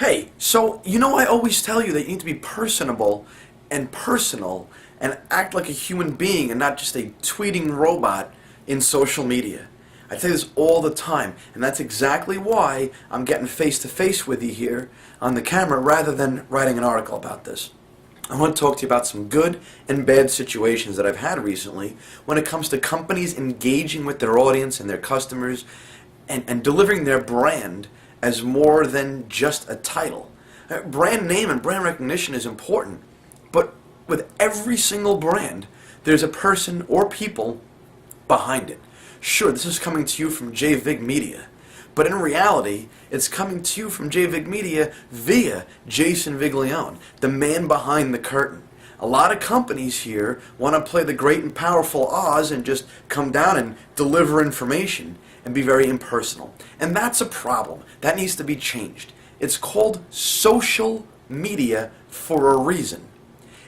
Hey, so you know I always tell you that you need to be personable and personal and act like a human being and not just a tweeting robot in social media. I tell you this all the time, and that's exactly why I'm getting face to face with you here on the camera rather than writing an article about this. I want to talk to you about some good and bad situations that I've had recently when it comes to companies engaging with their audience and their customers and delivering their brand as more than just a title. Brand name and brand recognition is important, but with every single brand, there's a person or people behind it. Sure, this is coming to you from JVig Media, but in reality, it's coming to you from JVig Media via Jason Viglione, the man behind the curtain. A lot of companies here want to play the great and powerful Oz and just come down and deliver information and be very impersonal. And that's a problem. That needs to be changed. It's called social media for a reason.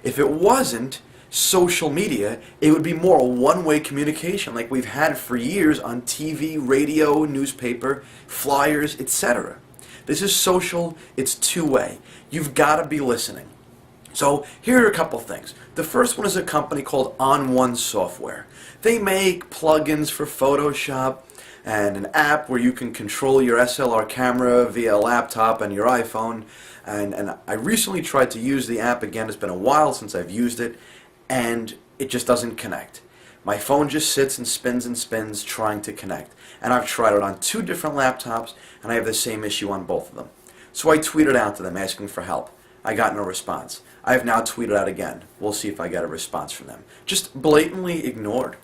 If it wasn't social media, it would be more a one-way communication like we've had for years on TV, radio, newspaper, flyers, etc. This is social, it's two-way. You've got to be listening. So here are a couple things. The first one is a company called On One Software. They make plugins for Photoshop and an app where you can control your SLR camera via a laptop and your iPhone. And I recently tried to use the app again. It's been a while since I've used it, and it just doesn't connect. My phone just sits and spins trying to connect. And I've tried it on 2 different laptops, and I have the same issue on both of them. So I tweeted out to them asking for help. I got no response. I have now tweeted out again. We'll see if I get a response from them. Just blatantly ignored.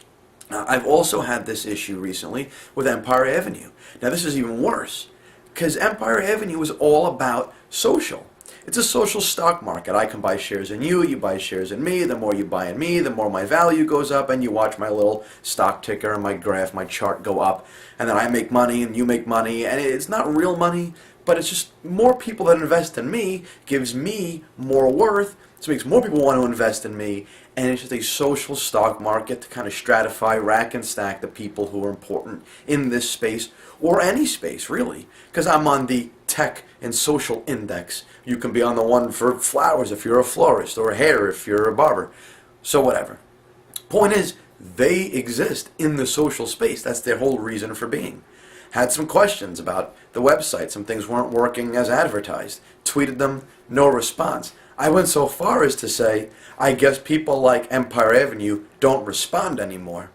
I've also had this issue recently with Empire Avenue. Now this is even worse, because Empire Avenue is all about social. It's a social stock market. I can buy shares in you, you buy shares in me. The more you buy in me, the more my value goes up, and you watch my little stock ticker and my graph, my chart go up, and then I make money and you make money, and it's not real money, but it's just more people that invest in me gives me more worth, so it makes more people want to invest in me, and it's just a social stock market to kind of stratify, rack and stack the people who are important in this space, or any space really, because I'm on the tech and social index. You can be on the one for flowers if you're a florist, or hair if you're a barber, so whatever. Point is, they exist in the social space. That's their whole reason for being. Had some questions about the website. Some things weren't working as advertised. Tweeted them, no response. I went so far as to say, I guess people like Empire Avenue don't respond anymore.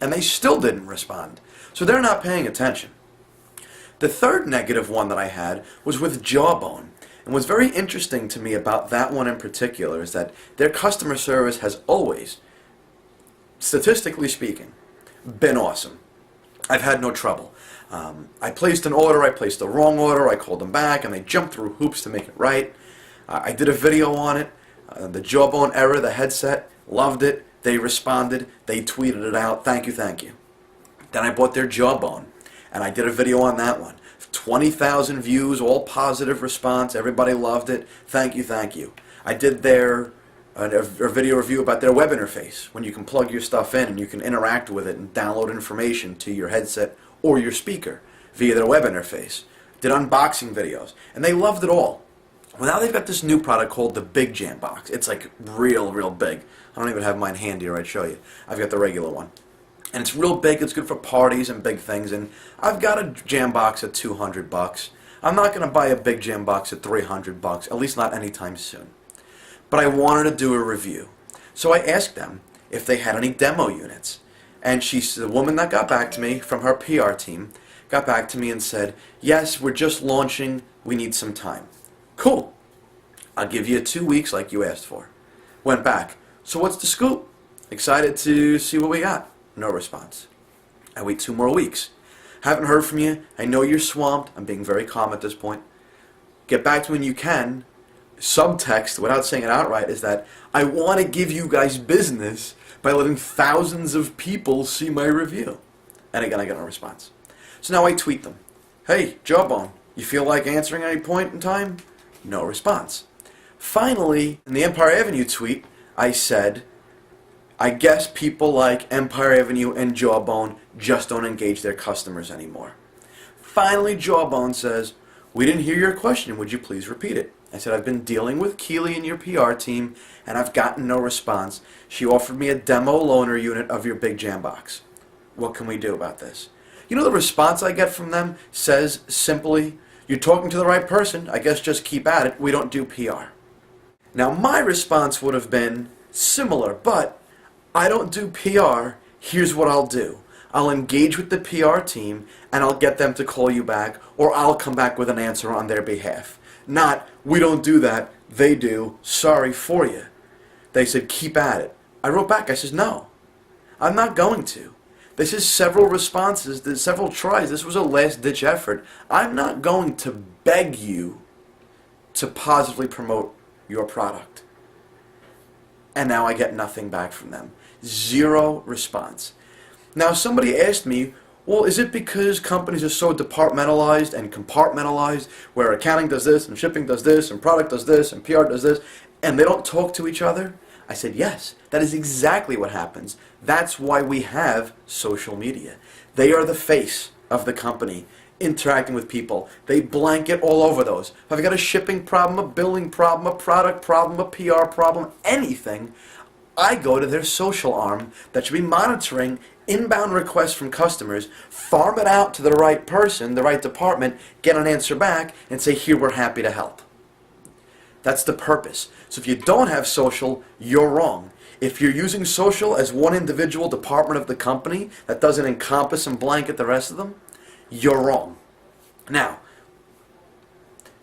And they still didn't respond. So they're not paying attention. The third negative one that I had was with Jawbone. And what's very interesting to me about that one in particular is that their customer service has always, statistically speaking, been awesome. I've had no trouble. I placed an order, I placed the wrong order, I called them back, and they jumped through hoops to make it right. I did a video on it, the Jawbone error, the headset, loved it, they responded, they tweeted it out, thank you, thank you. Then I bought their Jawbone, and I did a video on that one. 20,000 views, all positive response, everybody loved it, thank you, thank you. I did their a video review about their web interface, when you can plug your stuff in and you can interact with it and download information to your headset or your speaker via their web interface. Did unboxing videos, and they loved it all. Well, now they've got this new product called the Big Jam Box. It's like real big. I don't even have mine handy or I'd show you. I've got the regular one. And it's real big, it's good for parties and big things, and I've got a jam box at $200. I'm not going to buy a Big Jam Box at $300, at least not anytime soon. But I wanted to do a review. So I asked them if they had any demo units. And the woman that got back to me from her PR team got back to me and said, yes, we're just launching, we need some time. Cool. I'll give you 2 weeks like you asked for. Went back. So what's the scoop? Excited to see what we got. No response. I wait 2 more weeks. Haven't heard from you. I know you're swamped. I'm being very calm at this point. Get back to me when you can. Subtext, without saying it outright, is that I want to give you guys business by letting thousands of people see my review. And again, I get no response. So now I tweet them. Hey, Jawbone, you feel like answering at any point in time? No response. Finally, in the Empire Avenue tweet, I said, I guess people like Empire Avenue and Jawbone just don't engage their customers anymore. Finally, Jawbone says, We didn't hear your question. Would you please repeat it? I said, I've been dealing with Keely and your PR team, and I've gotten no response. She offered me a demo loaner unit of your Big Jam box. What can we do about this? You know, the response I get from them says simply, you're talking to the right person. I guess just keep at it. We don't do PR. Now, my response would have been similar, but I don't do PR. Here's what I'll do. I'll engage with the PR team, and I'll get them to call you back, or I'll come back with an answer on their behalf. Not, we don't do that, they do, sorry for you. They said, keep at it. I wrote back, I said, no, I'm not going to. This is several responses, there's several tries. This was a last-ditch effort. I'm not going to beg you to positively promote your product. And now I get nothing back from them. Zero response. Now somebody asked me, well, is it because companies are so departmentalized and compartmentalized, where accounting does this, and shipping does this, and product does this, and PR does this, and they don't talk to each other? I said, yes, that is exactly what happens. That's why we have social media. They are the face of the company, interacting with people. They blanket all over those. If I've got a shipping problem, a billing problem, a product problem, a PR problem, anything, I go to their social arm that should be monitoring inbound requests from customers, farm it out to the right person, the right department, get an answer back, and say, here, we're happy to help. That's the purpose. So if you don't have social, you're wrong. If you're using social as one individual department of the company that doesn't encompass and blanket the rest of them, you're wrong. Now,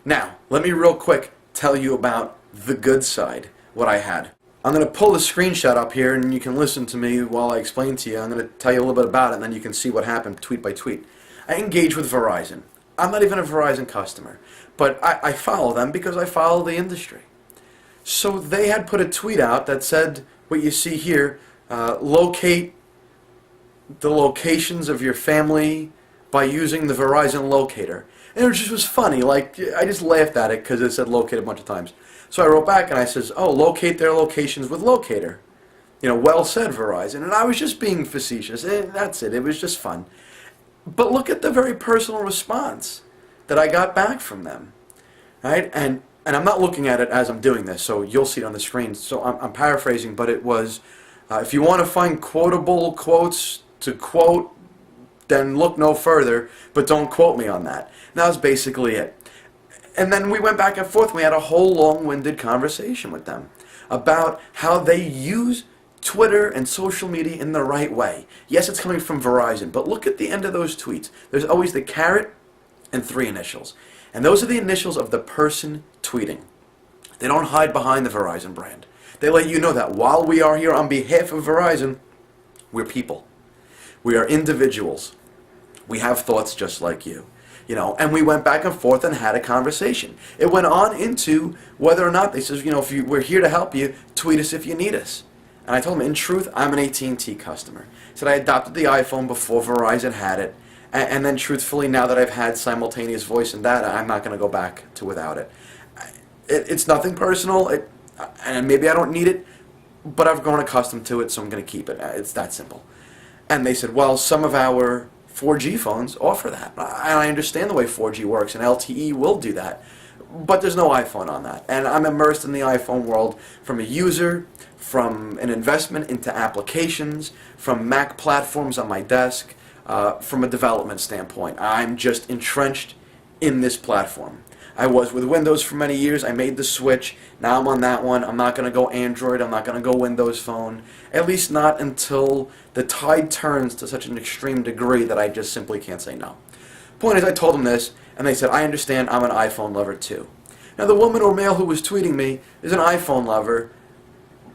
let me real quick tell you about the good side, what I had. I'm going to pull the screenshot up here, and you can listen to me while I explain to you. I'm going to tell you a little bit about it, and then you can see what happened tweet by tweet. I engage with Verizon. I'm not even a Verizon customer, but I follow them because I follow the industry. So they had put a tweet out that said, what you see here, locate the locations of your family by using the Verizon locator. And it just was funny. Like, I just laughed at it because it said locate a bunch of times. So I wrote back and I says, oh, locate their locations with locator. You know, well said, Verizon. And I was just being facetious. That's it. It was just fun. But look at the very personal response that I got back from them. Right? And I'm not looking at it as I'm doing this, so you'll see it on the screen. So I'm paraphrasing, but it was, if you want to find quotable quotes to quote, then look no further, but don't quote me on that. And that was basically it. And then we went back and forth, and we had a whole long-winded conversation with them about how they use Twitter and social media in the right way. Yes, it's coming from Verizon, but look at the end of those tweets. There's always the caret and 3 initials. And those are the initials of the person tweeting. They don't hide behind the Verizon brand. They let you know that while we are here on behalf of Verizon, we're people. We are individuals. We have thoughts just like you. You know, and we went back and forth and had a conversation. It went on into whether or not they says, you know, we're here to help you, tweet us if you need us. And I told them, in truth, I'm an AT&T customer. I said I adopted the iPhone before Verizon had it. And then truthfully, now that I've had simultaneous voice and data, I'm not going to go back to without it. It's nothing personal, and maybe I don't need it, but I've grown accustomed to it, so I'm going to keep it. It's that simple. And they said, well, some of our 4G phones offer that. And I understand the way 4G works, and LTE will do that. But there's no iPhone on that. And I'm immersed in the iPhone world from a user, from an investment into applications, from Mac platforms on my desk, from a development standpoint. I'm just entrenched in this platform. I was with Windows for many years. I made the switch. Now I'm on that one. I'm not going to go Android. I'm not going to go Windows Phone. At least not until the tide turns to such an extreme degree that I just simply can't say no. Point is, I told them this, and they said, I understand, I'm an iPhone lover too. Now the woman or male who was tweeting me is an iPhone lover,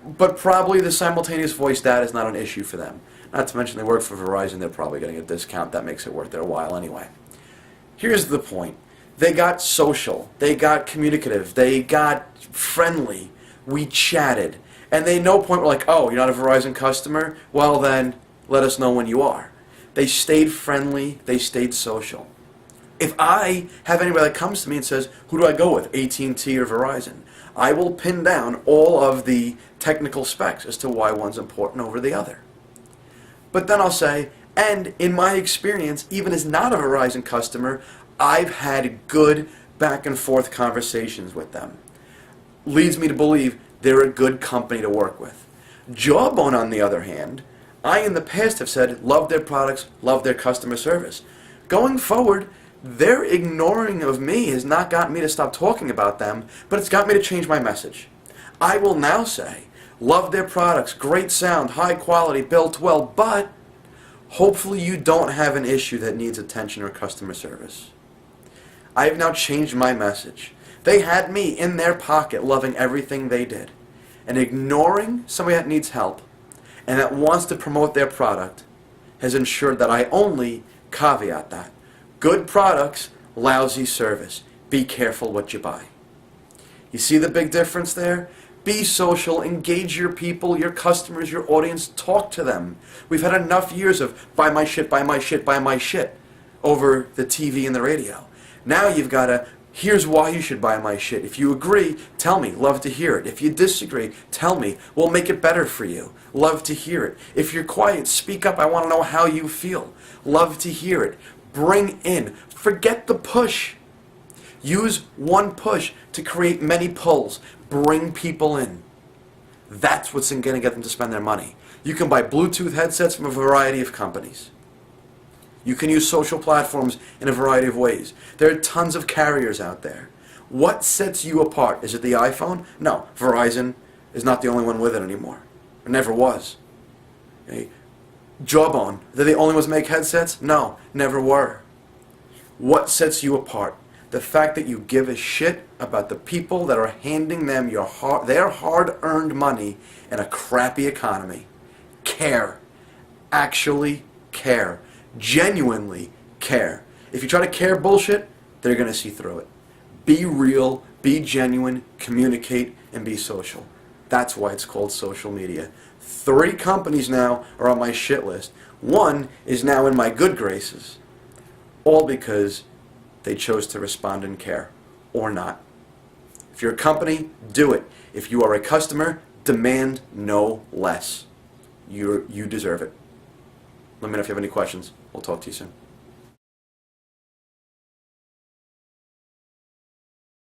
but probably the simultaneous voice data is not an issue for them. Not to mention they work for Verizon, they're probably getting a discount. That makes it worth their while anyway. Here's the point. They got social, they got communicative, they got friendly, we chatted, and they no point were like, oh, you're not a Verizon customer? Well then, let us know when you are. They stayed friendly, they stayed social. If I have anybody that comes to me and says, who do I go with, AT&T or Verizon? I will pin down all of the technical specs as to why one's important over the other. But then I'll say, and in my experience, even as not a Verizon customer, I've had good back and forth conversations with them leads me to believe they're a good company to work with. Jawbone, on the other hand, I in the past have said love their products, love their customer service. Going forward, their ignoring of me has not gotten me to stop talking about them, but it's got me to change my message. I will now say, love their products, great sound, high quality, built well, but hopefully you don't have an issue that needs attention or customer service. I have now changed my message. They had me in their pocket loving everything they did, and ignoring somebody that needs help and that wants to promote their product has ensured that I only caveat that. Good products, lousy service. Be careful what you buy. You see the big difference there? Be social, engage your people, your customers, your audience, talk to them. We've had enough years of buy my shit, buy my shit, buy my shit over the TV and the radio. Now you've got to, here's why you should buy my shit. If you agree, tell me, love to hear it. If you disagree, tell me, we'll make it better for you. Love to hear it. If you're quiet, speak up, I want to know how you feel. Love to hear it. Bring in, forget the push. Use one push to create many pulls. Bring people in. That's what's going to get them to spend their money. You can buy Bluetooth headsets from a variety of companies. You can use social platforms in a variety of ways. There are tons of carriers out there. What sets you apart? Is it the iPhone? No, Verizon is not the only one with it anymore. It never was. Okay. Jawbone, they're the only ones that make headsets? No, never were. What sets you apart? The fact that you give a shit about the people that are handing them their hard-earned money in a crappy economy. Care. Actually care. Genuinely care. If you try to care bullshit, they're going to see through it. Be real, be genuine, communicate, and be social. That's why it's called social media. 3 companies now are on my shit list. 1 is now in my good graces. All because they chose to respond and care, or not. If you're a company, do it. If you are a customer, demand no less. You deserve it. Let me know if you have any questions. We'll talk to you soon.